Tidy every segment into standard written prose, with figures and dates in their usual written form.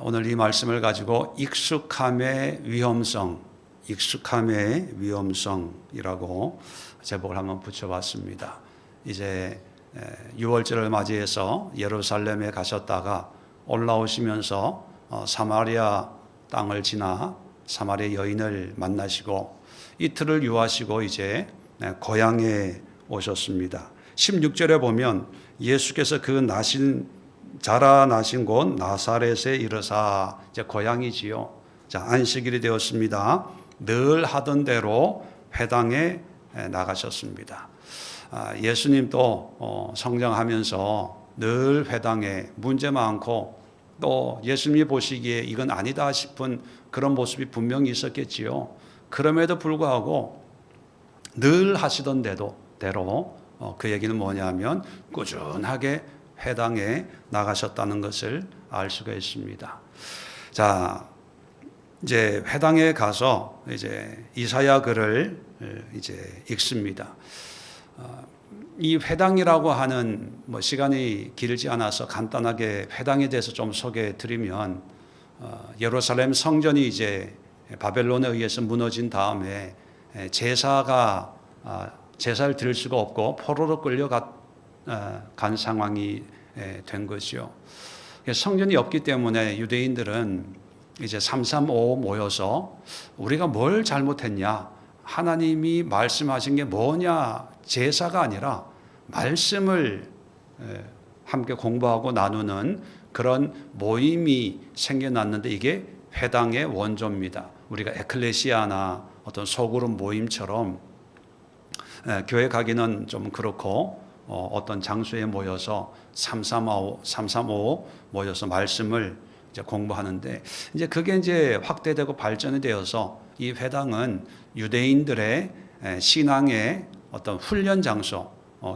오늘 이 말씀을 가지고 익숙함의 위험성이라고 제목을 한번 붙여봤습니다. 이제 6월절을 맞이해서 예루살렘에 가셨다가 올라오시면서 사마리아 땅을 지나 사마리아 여인을 만나시고 이틀을 유하시고 이제 고향에 오셨습니다. 16절에 보면 예수께서 그 자라 나신 곳 나사렛에 이르사, 이제 고향이지요. 자, 안식일이 되었습니다. 늘 하던 대로 회당에 나가셨습니다. 예수님도 성장하면서 늘 회당에 문제 많고 또 예수님이 보시기에 이건 아니다 싶은 그런 모습이 분명히 있었겠지요. 그럼에도 불구하고 늘 하시던 대로 그 얘기는 뭐냐면 꾸준하게 회당에 나가셨다는 것을 알 수가 있습니다. 자, 이제 회당에 가서 이제 이사야 글을 이제 읽습니다. 이 회당이라고 하는 시간이 길지 않아서 간단하게 회당에 대해서 좀 소개해 드리면 예루살렘 성전이 이제 바벨론에 의해서 무너진 다음에 제사를 드릴 수가 없고 포로로 끌려간 상황이 된 것이요. 성전이 없기 때문에 유대인들은 이제 335 모여서 우리가 뭘 잘못했냐, 하나님이 말씀하신 게 뭐냐, 제사가 아니라 말씀을 함께 공부하고 나누는 그런 모임이 생겨났는데 이게 회당의 원조입니다. 우리가 에클레시아나 어떤 소그룹 모임처럼 교회 가기는 좀 그렇고 어떤 장소에 모여서 335 모여서 말씀을 이제 공부하는데 이제 그게 이제 확대되고 발전이 되어서 이 회당은 유대인들의 신앙의 어떤 훈련 장소,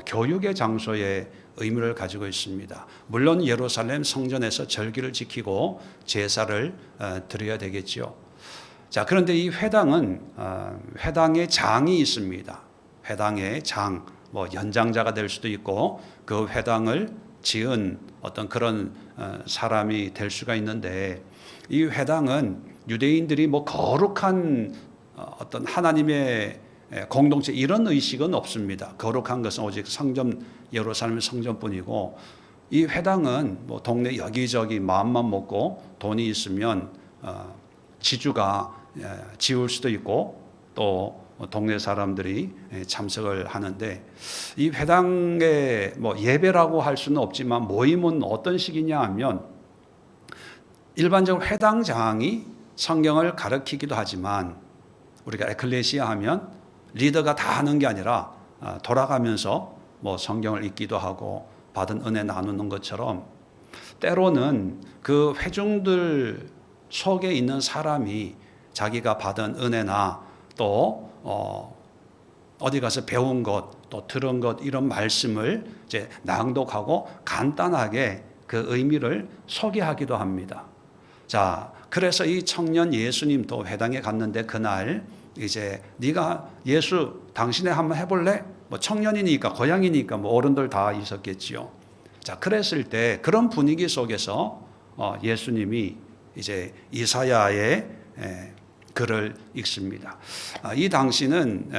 교육의 장소의 의미를 가지고 있습니다. 물론 예루살렘 성전에서 절기를 지키고 제사를 드려야 되겠지요. 자, 그런데 이 회당은 회당의 장이 있습니다. 회당의 장, 연장자가 될 수도 있고 그 회당을 지은 어떤 그런 사람이 될 수가 있는데 이 회당은 유대인들이 거룩한 어떤 하나님의 공동체 이런 의식은 없습니다. 거룩한 것은 오직 성전, 예루살렘 성전뿐이고 이 회당은 동네 여기저기 마음만 먹고 돈이 있으면 지주가 지을 수도 있고 또 동네 사람들이 참석을 하는데 이 회당의 예배라고 할 수는 없지만 모임은 어떤 식이냐 하면 일반적으로 회당장이 성경을 가르치기도 하지만 우리가 에클레시아 하면 리더가 다 하는 게 아니라 돌아가면서 성경을 읽기도 하고 받은 은혜 나누는 것처럼 때로는 그 회중들 속에 있는 사람이 자기가 받은 은혜나 또 어디 가서 배운 것, 또 들은 것 이런 말씀을 이제 낭독하고 간단하게 그 의미를 소개하기도 합니다. 자, 그래서 이 청년 예수님도 회당에 갔는데 그날 이제 네가 예수 당신에 한번 해볼래? 청년이니까 고향이니까 어른들 다 있었겠지요. 자, 그랬을 때 그런 분위기 속에서 예수님이 이제 이사야의 글을 읽습니다. 이 당시는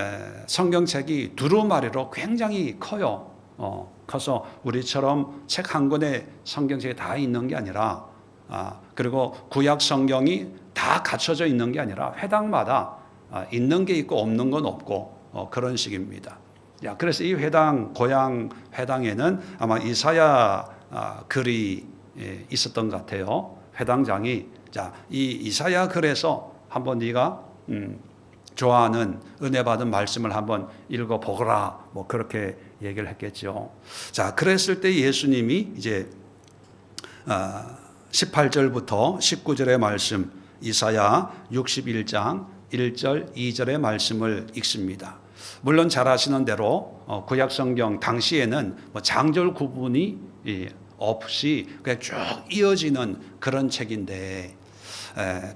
성경책이 두루마리로 굉장히 커요. 커서 우리처럼 책 한 권에 성경책이 다 있는 게 아니라 그리고 구약 성경이 다 갖춰져 있는 게 아니라 회당마다 있는 게 있고 없는 건 없고 그런 식입니다. 그래서 이 고향 회당에는 아마 이사야 글이 있었던 것 같아요. 회당장이 이 이사야 글에서 한번 네가 좋아하는 은혜 받은 말씀을 한번 읽어보거라 그렇게 얘기를 했겠죠. 자, 그랬을 때 예수님이 이제 18절부터 19절의 말씀 이사야 61장 1절 2절의 말씀을 읽습니다. 물론 잘 아시는 대로 구약 성경 당시에는 장절 구분이 없이 그냥 쭉 이어지는 그런 책인데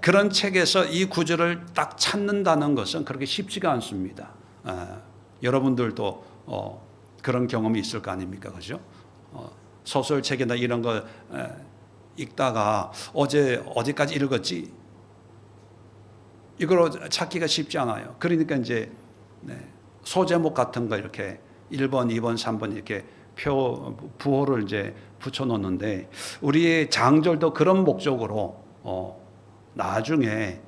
그런 책에서 이 구절을 딱 찾는다는 것은 그렇게 쉽지가 않습니다. 여러분들도 그런 경험이 있을 거 아닙니까? 그죠? 소설책이나 이런 거 읽다가 어제 어디까지 읽었지? 이걸 찾기가 쉽지 않아요. 그러니까 이제 소제목 같은 거 이렇게 1번, 2번, 3번 이렇게 부호를 이제 붙여 놓는데, 우리의 장절도 그런 목적으로 나중에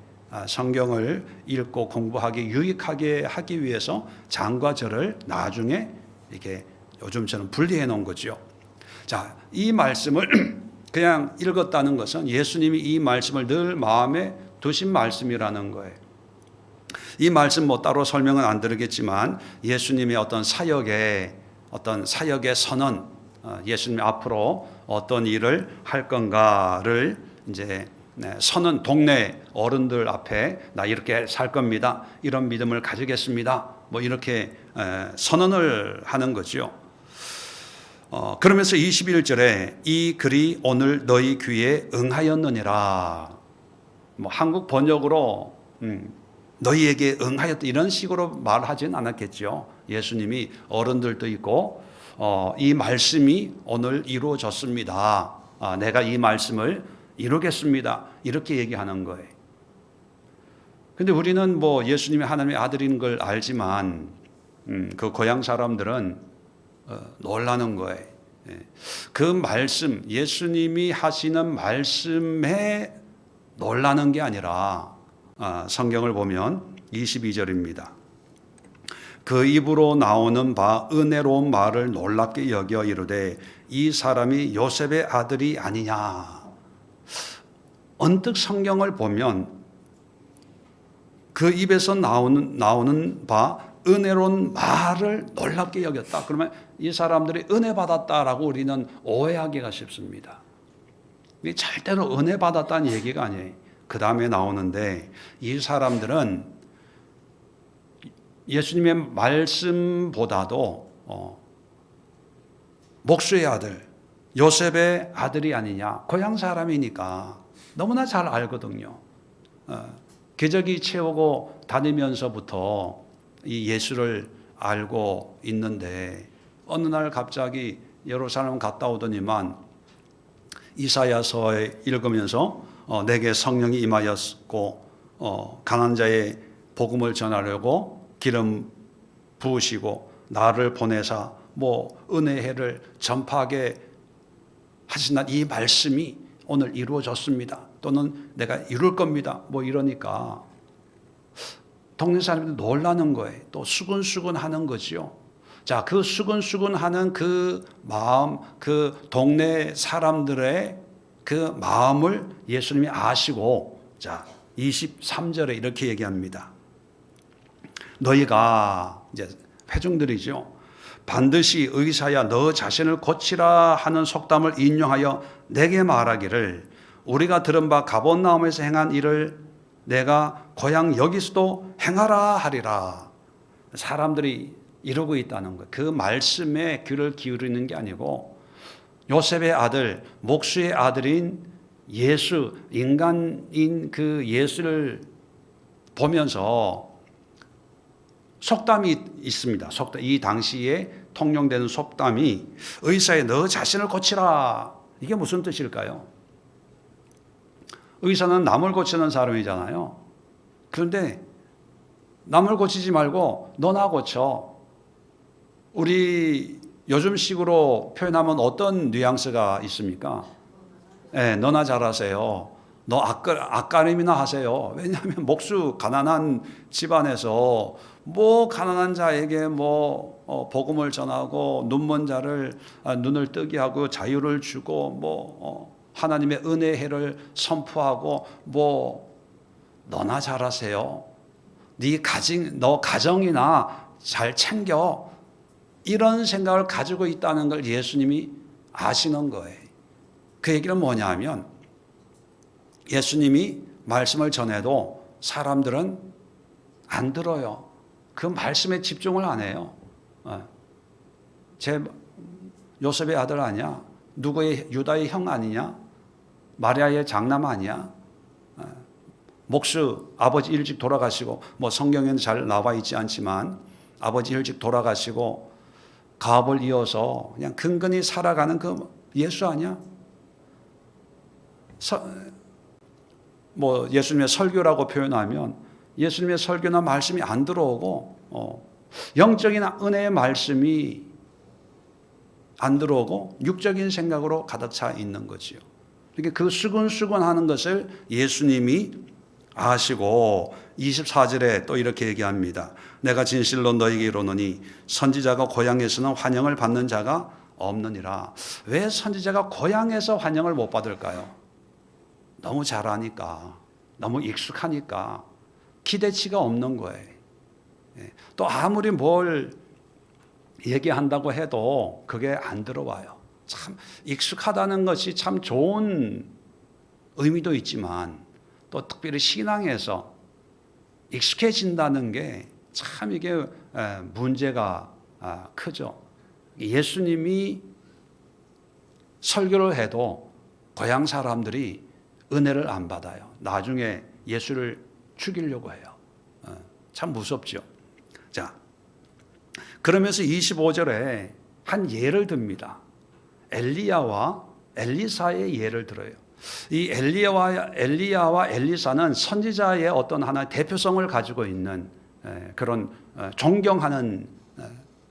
성경을 읽고 공부하기 유익하게 하기 위해서 장과 절을 나중에 이렇게 요즘처럼 분리해 놓은 거죠. 자, 이 말씀을 그냥 읽었다는 것은 예수님이 이 말씀을 늘 마음에 두신 말씀이라는 거예요. 이 말씀 뭐 따로 설명은 안 드리겠지만 예수님의 어떤 사역의 선언, 예수님 앞으로 어떤 일을 할 건가를 이제 선언, 동네 어른들 앞에 나 이렇게 살 겁니다, 이런 믿음을 가지겠습니다, 뭐 이렇게 선언을 하는 거죠. 그러면서 21절에 이 글이 오늘 너희 귀에 응하였느니라. 뭐 한국 번역으로 너희에게 응하였다 이런 식으로 말하진 않았겠죠. 예수님이 어른들도 있고 이 말씀이 오늘 이루어졌습니다, 내가 이 말씀을 이루겠습니다, 이렇게 얘기하는 거예요. 근데 우리는 뭐 예수님이 하나님의 아들인 걸 알지만 그 고향 사람들은 놀라는 거예요. 그 말씀, 예수님이 하시는 말씀에 놀라는 게 아니라 성경을 보면 22절입니다. 그 입으로 나오는 바 은혜로운 말을 놀랍게 여겨 이르되 이 사람이 요셉의 아들이 아니냐. 언뜻 성경을 보면 그 입에서 나오는 바 은혜로운 말을 놀랍게 여겼다. 그러면 이 사람들이 은혜 받았다라고 우리는 오해하기가 쉽습니다. 절대로 은혜 받았다는 얘기가 아니에요. 그 다음에 나오는데 이 사람들은 예수님의 말씀보다도 목수의 아들, 요셉의 아들이 아니냐. 고향 사람이니까 너무나 잘 알거든요. 기저귀 채우고 다니면서부터 이 예수를 알고 있는데 어느 날 갑자기 예루살렘 갔다 오더니만 이사야서에 읽으면서 내게 성령이 임하였고 강한 자의 복음을 전하려고 기름 부으시고 나를 보내사 뭐 은혜를 전파하게 하신다는 이 말씀이 오늘 이루어졌습니다, 또는 내가 이룰 겁니다, 뭐 이러니까 동네 사람들이 놀라는 거예요. 또 수근수근 하는 거지요. 자, 그 수근수근 하는 그 마음, 그 동네 사람들의 그 마음을 예수님이 아시고, 자, 23절에 이렇게 얘기합니다. 너희가, 이제 회중들이죠, 반드시 의사야 너 자신을 고치라 하는 속담을 인용하여 내게 말하기를 우리가 들은 바 가버나움에서 행한 일을 내가 고향 여기서도 행하라 하리라. 사람들이 이러고 있다는 거예요. 그 말씀에 귀를 기울이는 게 아니고 요셉의 아들, 목수의 아들인 예수, 인간인 그 예수를 보면서 속담이 있습니다. 속담, 이 당시에 통용되는 속담이 의사에 너 자신을 고치라. 이게 무슨 뜻일까요? 의사는 남을 고치는 사람이잖아요. 그런데 남을 고치지 말고 너나 고쳐. 우리 요즘식으로 표현하면 어떤 뉘앙스가 있습니까? 네, 너나 잘하세요. 너 앞가림이나 하세요. 왜냐하면 목수 가난한 집안에서 뭐 가난한 자에게 뭐 복음을 전하고 눈먼 자를 눈을 뜨게 하고 자유를 주고 뭐 하나님의 은혜를 선포하고 뭐 너나 잘하세요. 너 가정이나 잘 챙겨. 이런 생각을 가지고 있다는 걸 예수님이 아시는 거예요. 그 얘기는 뭐냐 하면 예수님이 말씀을 전해도 사람들은 안 들어요. 그 말씀에 집중을 안 해요. 제 요셉의 아들 아니야? 누구의 유다의 형 아니냐? 마리아의 장남 아니야? 목수 아버지 일찍 돌아가시고 뭐 성경에는 잘 나와 있지 않지만 아버지 일찍 돌아가시고 가업을 이어서 그냥 근근히 살아가는 그 예수 아니야? 예수님의 설교라고 표현하면 예수님의 설교나 말씀이 안 들어오고 영적인 은혜의 말씀이 안 들어오고 육적인 생각으로 가득 차 있는 거지요. 그러니까 그 수근수근하는 것을 예수님이 아시고 24절에 또 이렇게 얘기합니다. 내가 진실로 너희에게 이르노니 선지자가 고향에서는 환영을 받는 자가 없느니라. 왜 선지자가 고향에서 환영을 못 받을까요? 너무 잘하니까, 너무 익숙하니까 기대치가 없는 거예요. 또 아무리 뭘 얘기한다고 해도 그게 안 들어와요. 참 익숙하다는 것이 참 좋은 의미도 있지만 또 특별히 신앙에서 익숙해진다는 게 참 이게 문제가 크죠. 예수님이 설교를 해도 고향 사람들이 은혜를 안 받아요. 나중에 예수를 죽이려고 해요. 참 무섭죠. 자, 그러면서 25절에 한 예를 듭니다. 엘리야와 엘리사의 예를 들어요. 이 엘리야와 엘리사는 선지자의 어떤 하나의 대표성을 가지고 있는 그런 존경하는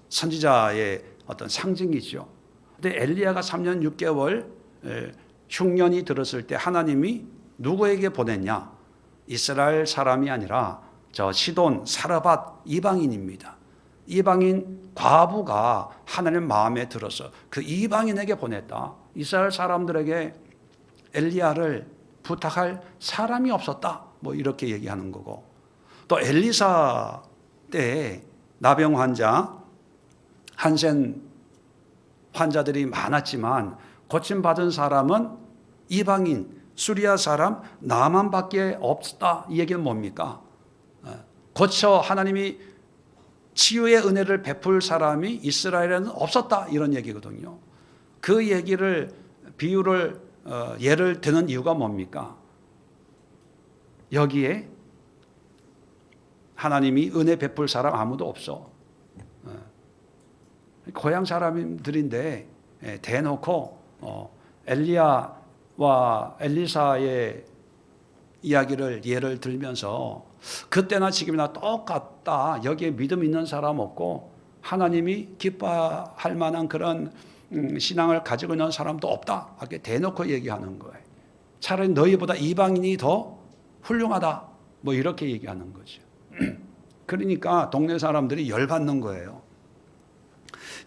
선지자의 어떤 상징이죠. 근데 엘리야가 3년 6개월 흉년이 들었을 때 하나님이 누구에게 보냈냐? 이스라엘 사람이 아니라 저 시돈 사르밧 이방인입니다. 이방인 과부가 하나님 마음에 들어서 그 이방인에게 보냈다. 이스라엘 사람들에게 엘리야를 부탁할 사람이 없었다. 이렇게 얘기하는 거고. 또 엘리사 때에 나병 환자, 한센 환자들이 많았지만 고침받은 사람은 이방인, 수리아 사람, 나만밖에 없다. 이 얘기는 뭡니까? 고쳐 하나님이 치유의 은혜를 베풀 사람이 이스라엘에는 없었다. 이런 얘기거든요. 그 얘기를 비유를 예를 드는 이유가 뭡니까? 여기에 하나님이 은혜 베풀 사람 아무도 없어. 고향 사람들인데 대놓고 엘리야와 엘리사의 이야기를 예를 들면서 그때나 지금이나 똑같다. 여기에 믿음 있는 사람 없고 하나님이 기뻐할 만한 그런 신앙을 가지고 있는 사람도 없다. 이렇게 대놓고 얘기하는 거예요. 차라리 너희보다 이방인이 더 훌륭하다. 이렇게 얘기하는 거죠. 그러니까 동네 사람들이 열받는 거예요.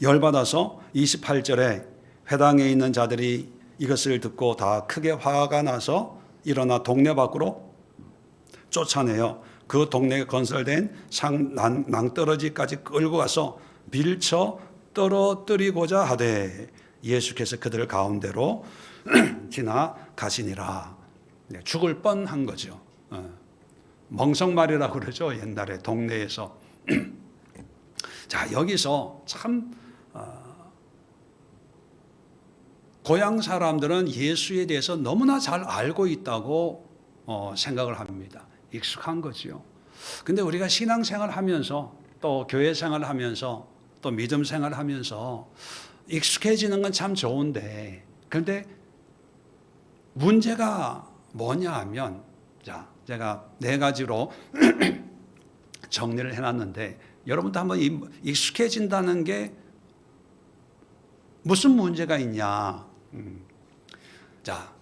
열받아서 28절에 회당에 있는 자들이 이것을 듣고 다 크게 화가 나서 일어나 동네 밖으로 쫓아내요. 그 동네에 건설된 낭떠러지까지 끌고 가서 밀쳐 떨어뜨리고자 하되 예수께서 그들 가운데로 지나가시니라. 죽을 뻔한 거죠. 멍석말이라고 그러죠. 옛날에 동네에서. 자, 여기서 참 고향 사람들은 예수에 대해서 너무나 잘 알고 있다고 생각을 합니다. 익숙한 거지요. 근데 우리가 신앙생활 하면서 또 교회 생활 하면서 또 믿음 생활 하면서 익숙해지는 건 참 좋은데, 그런데 문제가 뭐냐 하면, 자, 제가 4가지로 정리를 해놨는데 여러분도 한번 익숙해진다는 게 무슨 문제가 있냐. 자,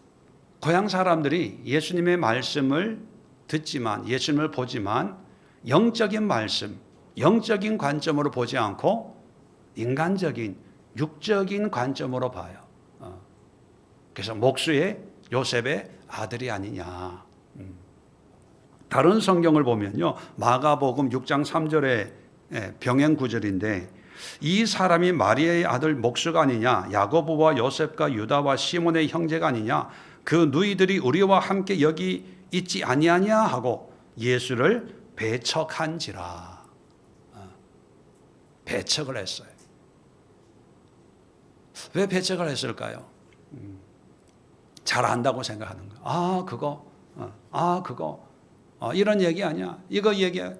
고향 사람들이 예수님의 말씀을 듣지만, 예수님을 보지만 영적인 말씀, 영적인 관점으로 보지 않고 인간적인, 육적인 관점으로 봐요. 그래서 목수의 요셉의 아들이 아니냐. 다른 성경을 보면요, 마가복음 6장 3절의 병행 구절인데, 이 사람이 마리아의 아들 목수가 아니냐, 야고보와 요셉과 유다와 시몬의 형제가 아니냐, 그 누이들이 우리와 함께 여기 있지 아니하냐 하고 예수를 배척한지라. 배척을 했어요. 왜 배척을 했을까요? 잘 안다고 생각하는 거예요. 그거 이런 얘기 아니야. 이거 얘기야.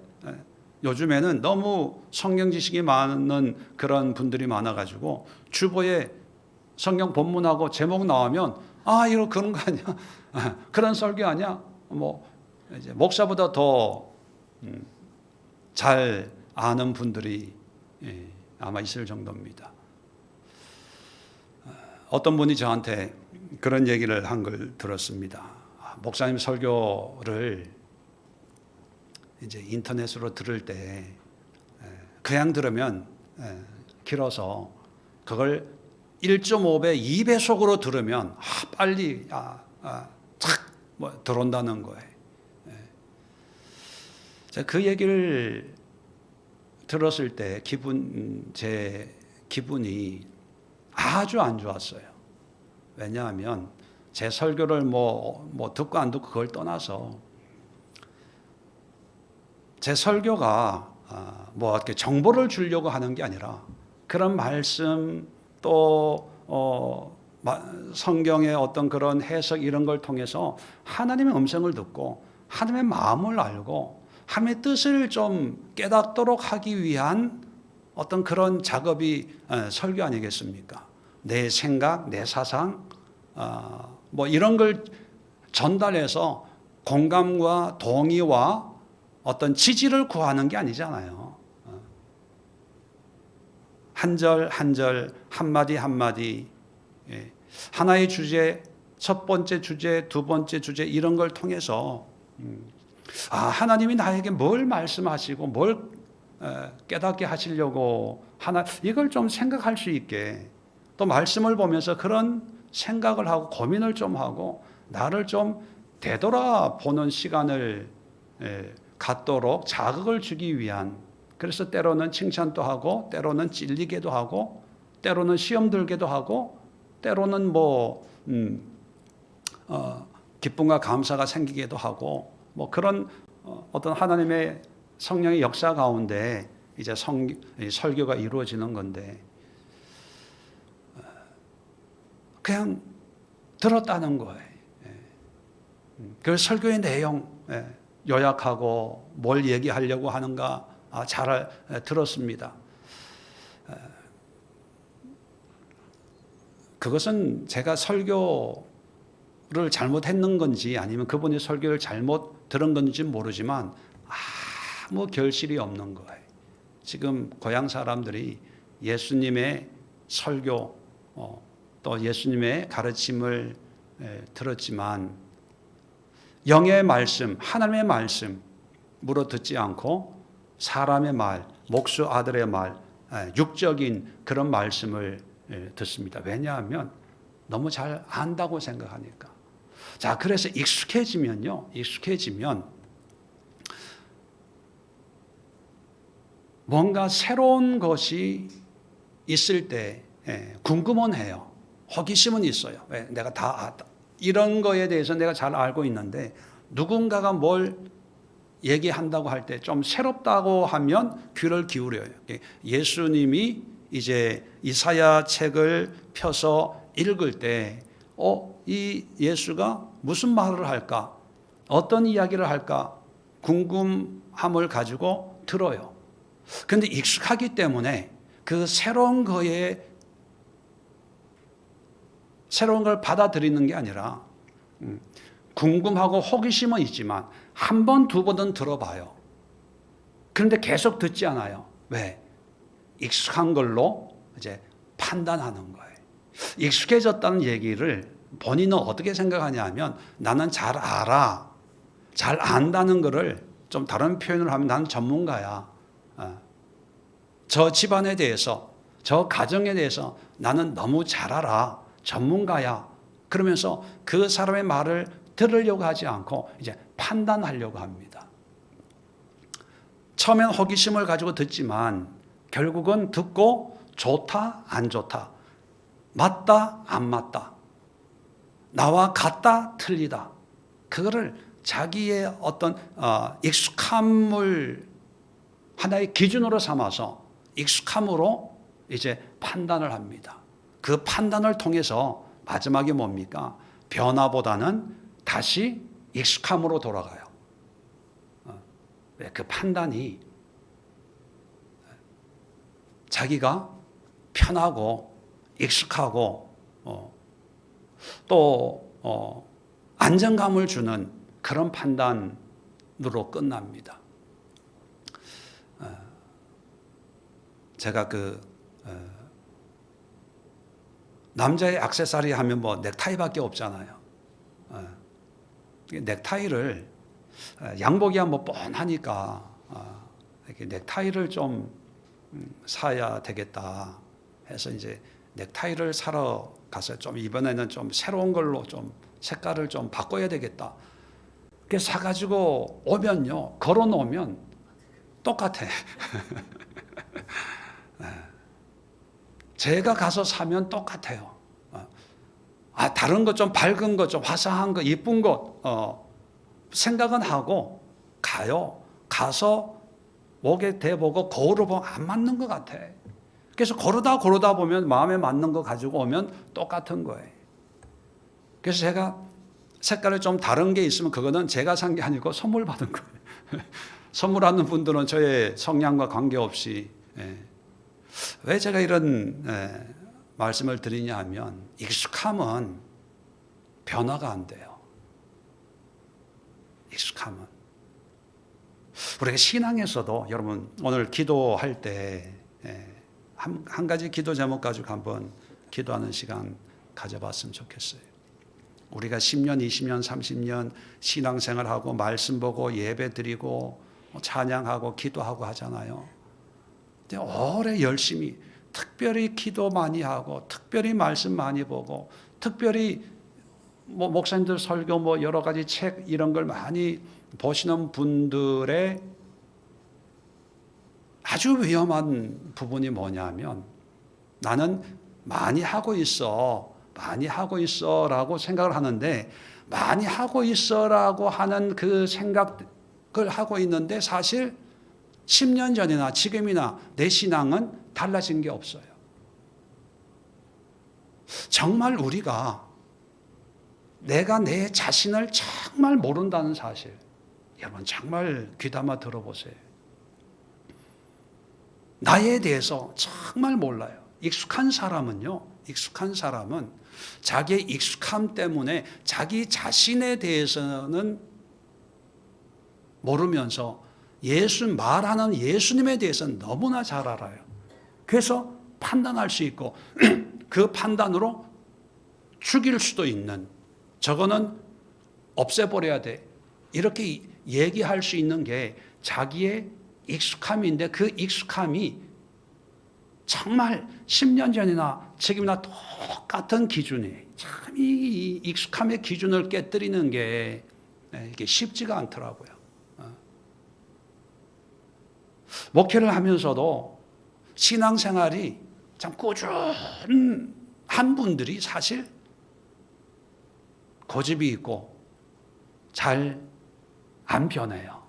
요즘에는 너무 성경 지식이 많은 그런 분들이 많아가지고 주보에 성경 본문하고 제목 나오면 이거 그런 거 아니야? 그런 설교 아니야? 뭐 이제 목사보다 더 잘 아는 분들이 아마 있을 정도입니다. 어떤 분이 저한테 그런 얘기를 한 걸 들었습니다. 목사님 설교를 이제 인터넷으로 들을 때 그냥 들으면 길어서 그걸 1.5배, 2배속으로 들으면 빨리 착 들어온다는 거예요. 그 얘기를 들었을 때 제 기분이 아주 안 좋았어요. 왜냐하면 제 설교를 뭐 듣고 안 듣고 그걸 떠나서 제 설교가 뭐 이렇게 정보를 주려고 하는 게 아니라 그런 말씀 또 성경의 어떤 그런 해석 이런 걸 통해서 하나님의 음성을 듣고 하나님의 마음을 알고 하나님의 뜻을 좀 깨닫도록 하기 위한 어떤 그런 작업이 설교 아니겠습니까? 내 생각, 내 사상, 뭐 이런 걸 전달해서 공감과 동의와 어떤 지지를 구하는 게 아니잖아요. 한 절 한 절, 한마디 한마디, 하나의 주제, 첫 번째 주제, 두 번째 주제 이런 걸 통해서 하나님이 나에게 뭘 말씀하시고 뭘 깨닫게 하시려고 하나 이걸 좀 생각할 수 있게 또 말씀을 보면서 그런 생각을 하고 고민을 좀 하고 나를 좀 되돌아보는 시간을 갖도록 자극을 주기 위한 그래서 때로는 칭찬도 하고 때로는 찔리게도 하고 때로는 시험 들게도 하고 때로는 기쁨과 감사가 생기기도 하고 뭐 그런 어떤 하나님의 성령의 역사 가운데 이제 설교가 이루어지는 건데 그냥 들었다는 거예요. 그 설교의 내용 요약하고 뭘 얘기하려고 하는가 잘 들었습니다. 그것은 제가 설교를 잘못했는 건지 아니면 그분이 설교를 잘못 들은 건지 모르지만 아무 결실이 없는 거예요. 지금 고향 사람들이 예수님의 설교 또 예수님의 가르침을 들었지만 영의 말씀, 하나님의 말씀 물어 듣지 않고 사람의 말, 목수 아들의 말, 육적인 그런 말씀을 듣습니다. 왜냐하면 너무 잘 안다고 생각하니까. 자, 그래서 익숙해지면 뭔가 새로운 것이 있을 때 궁금은 해요. 호기심은 있어요. 왜? 내가 다 이런 거에 대해서 내가 잘 알고 있는데 누군가가 뭘 얘기한다고 할 때 좀 새롭다고 하면 귀를 기울여요. 예수님이 이제 이사야 책을 펴서 읽을 때 이 예수가 무슨 말을 할까? 어떤 이야기를 할까? 궁금함을 가지고 들어요. 그런데 익숙하기 때문에 그 새로운 걸 받아들이는 게 아니라 궁금하고 호기심은 있지만 한 번, 두 번은 들어봐요. 그런데 계속 듣지 않아요. 왜? 익숙한 걸로 이제 판단하는 거예요. 익숙해졌다는 얘기를 본인은 어떻게 생각하냐 하면 나는 잘 알아. 잘 안다는 거를 좀 다른 표현을 하면 나는 전문가야. 저 집안에 대해서, 저 가정에 대해서 나는 너무 잘 알아. 전문가야. 그러면서 그 사람의 말을 들으려고 하지 않고 이제 판단하려고 합니다. 처음엔 호기심을 가지고 듣지만 결국은 듣고 좋다, 안 좋다, 맞다, 안 맞다, 나와 같다, 틀리다. 그거를 자기의 어떤 익숙함을 하나의 기준으로 삼아서 익숙함으로 이제 판단을 합니다. 그 판단을 통해서 마지막에 뭡니까? 변화보다는 다시 익숙함으로 돌아가요. 그 판단이 자기가 편하고 익숙하고 또 안정감을 주는 그런 판단으로 끝납니다. 제가 남자의 액세서리 하면 뭐 넥타이밖에 없잖아요. 넥타이를 양복이야 뭐 뻔하니까 이렇게 넥타이를 좀 사야 되겠다 해서 이제 넥타이를 사러 가서 좀 이번에는 좀 새로운 걸로 좀 색깔을 좀 바꿔야 되겠다. 그래서 사가지고 오면요, 걸어놓으면 똑같아. 제가 가서 사면 똑같아요. 다른 거 좀 밝은 거, 좀 화사한 거, 예쁜 거 생각은 하고 가요. 가서 목에 대보고 거울을 보면 안 맞는 것 같아. 그래서 고르다 보면 마음에 맞는 거 가지고 오면 똑같은 거예요. 그래서 제가 색깔이 좀 다른 게 있으면 그거는 제가 산 게 아니고 선물 받은 거예요. 선물하는 분들은 저의 성향과 관계없이. 왜 제가 이런 말씀을 드리냐 하면 익숙함은 변화가 안 돼요. 익숙함은. 우리가 신앙에서도 여러분 오늘 기도할 때 한 가지 기도 제목 가지고 한번 기도하는 시간 가져봤으면 좋겠어요. 우리가 10년, 20년, 30년 신앙생활하고 말씀 보고 예배 드리고 찬양하고 기도하고 하잖아요. 근데 오래 열심히 특별히 기도 많이 하고 특별히 말씀 많이 보고 특별히 뭐 목사님들 설교 뭐 여러 가지 책 이런 걸 많이 보시는 분들의 아주 위험한 부분이 뭐냐면 나는 많이 하고 있어 라고 생각을 하는데 많이 하고 있어 라고 하는 그 생각을 하고 있는데 사실 10년 전이나 지금이나 내 신앙은 달라진 게 없어요. 정말 우리가 내가 내 자신을 정말 모른다는 사실, 여러분 정말 귀담아 들어보세요. 나에 대해서 정말 몰라요. 익숙한 사람은 자기의 익숙함 때문에 자기 자신에 대해서는 모르면서 말하는 예수님에 대해서는 너무나 잘 알아요. 그래서 판단할 수 있고 그 판단으로 죽일 수도 있는, 저거는 없애버려야 돼, 이렇게 얘기할 수 있는 게 자기의 익숙함인데 그 익숙함이 정말 10년 전이나 지금이나 똑같은 기준이에요. 참 이 익숙함의 기준을 깨뜨리는 게 이게 쉽지가 않더라고요. 목회를 하면서도 신앙생활이 참 꾸준한 분들이 사실 고집이 있고 잘 안 변해요.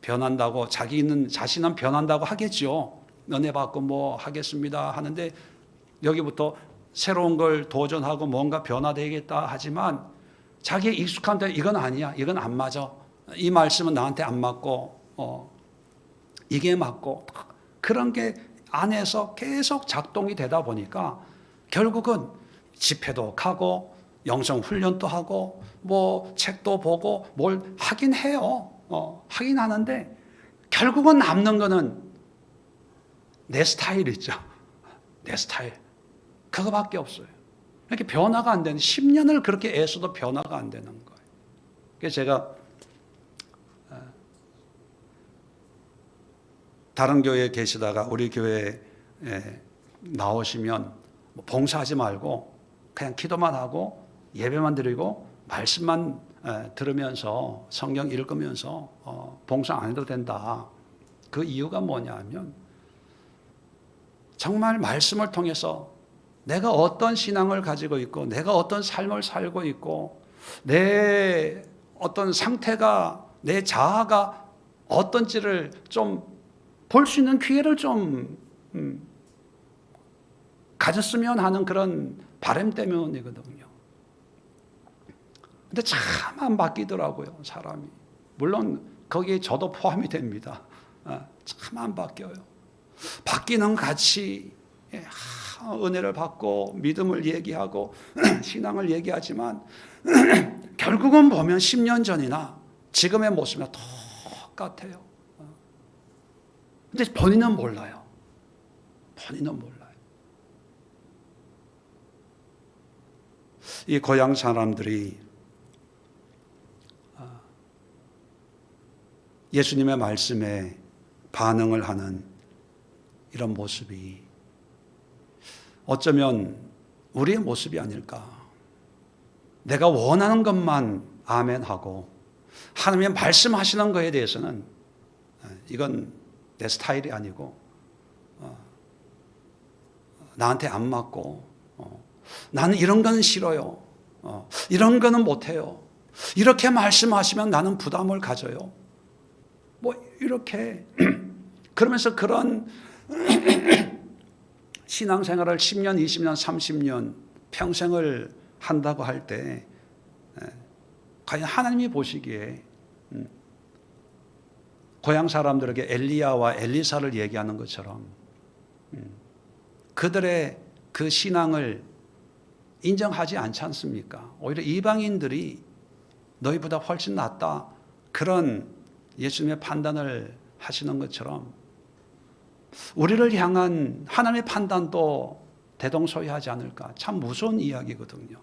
변한다고 자신은 변한다고 하겠죠. 은혜 받고 뭐 하겠습니다 하는데 여기부터 새로운 걸 도전하고 뭔가 변화되겠다 하지만 자기의 익숙한 데 이건 아니야, 이건 안 맞아, 이 말씀은 나한테 안 맞고 이게 맞고, 그런 게 안에서 계속 작동이 되다 보니까 결국은 집회도 가고 영성 훈련도 하고 뭐 책도 보고 뭘 하긴 해요. 하긴 하는데 결국은 남는 거는 내 스타일 있죠. 내 스타일. 그거밖에 없어요. 이렇게 변화가 안 되는, 10년을 그렇게 애써도 변화가 안 되는 거예요. 그래서 제가 다른 교회에 계시다가 우리 교회에 나오시면 봉사하지 말고 그냥 기도만 하고 예배만 드리고 말씀만 들으면서 성경 읽으면서 봉사 안 해도 된다. 그 이유가 뭐냐 하면 정말 말씀을 통해서 내가 어떤 신앙을 가지고 있고 내가 어떤 삶을 살고 있고 내 어떤 상태가, 내 자아가 어떤지를 좀 볼 수 있는 기회를 좀 가졌으면 하는 그런 바람 때문이거든요. 근데 참 안 바뀌더라고요, 사람이. 물론 거기에 저도 포함이 됩니다. 참 안 바뀌어요. 바뀌는 가치, 은혜를 받고 믿음을 얘기하고 신앙을 얘기하지만 결국은 보면 10년 전이나 지금의 모습이나 똑같아요. 근데 본인은 몰라요. 본인은 몰라요. 이 고향 사람들이 예수님의 말씀에 반응을 하는 이런 모습이 어쩌면 우리의 모습이 아닐까. 내가 원하는 것만 아멘하고 하나님의 말씀하시는 것에 대해서는 이건 내 스타일이 아니고 나한테 안 맞고 나는 이런 건 싫어요. 이런 거는 못해요. 이렇게 말씀하시면 나는 부담을 가져요. 뭐 이렇게 그러면서 그런 신앙생활을 10년, 20년, 30년 평생을 한다고 할 때 과연 하나님이 보시기에 고향 사람들에게 엘리야와 엘리사를 얘기하는 것처럼 그들의 그 신앙을 인정하지 않지 않습니까? 오히려 이방인들이 너희보다 훨씬 낫다 그런 예수님의 판단을 하시는 것처럼 우리를 향한 하나님의 판단도 대동소이하지 않을까. 참 무서운 이야기거든요.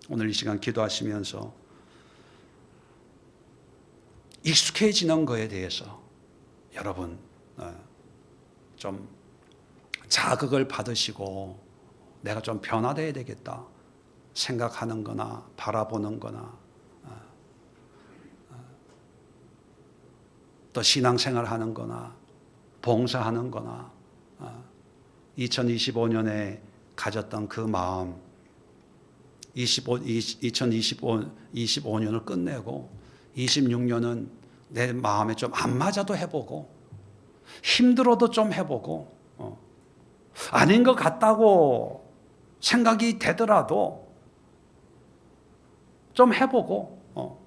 오늘 이 시간 기도하시면서 익숙해지는 거에 대해서 여러분 좀 자극을 받으시고 내가 좀 변화되어야 되겠다 생각하는 거나 바라보는 거나 또 신앙생활 하는 거나 봉사하는 거나 2025년에 가졌던 그 마음 2025년을 끝내고 26년은 내 마음에 좀 안 맞아도 해보고 힘들어도 좀 해보고 아닌 것 같다고 생각이 되더라도 좀 해보고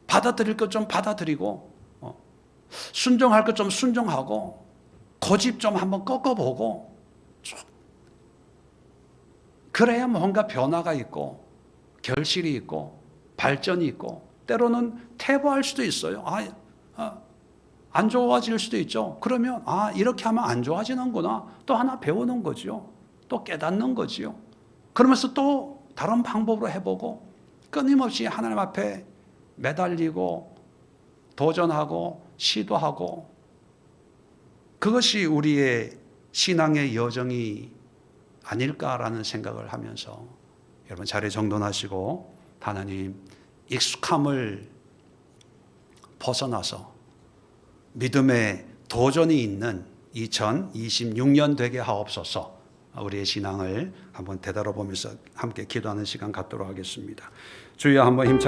받아들일 것 좀 받아들이고 순종할 것 좀 순종하고 고집 좀 한번 꺾어보고 그래야 뭔가 변화가 있고 결실이 있고 발전이 있고 때로는 퇴보할 수도 있어요. 안 좋아질 수도 있죠. 그러면 이렇게 하면 안 좋아지는구나. 또 하나 배우는 거죠. 또 깨닫는 거지요. 그러면서 또 다른 방법으로 해보고 끊임없이 하나님 앞에 매달리고 도전하고 시도하고 그것이 우리의 신앙의 여정이 아닐까라는 생각을 하면서 여러분 자리에 정돈하시고 하나님 익숙함을 벗어나서 믿음의 도전이 있는 2026년 되게 하옵소서. 우리의 신앙을 한번 되돌아보면서 함께 기도하는 시간 갖도록 하겠습니다. 주여 한번 힘차게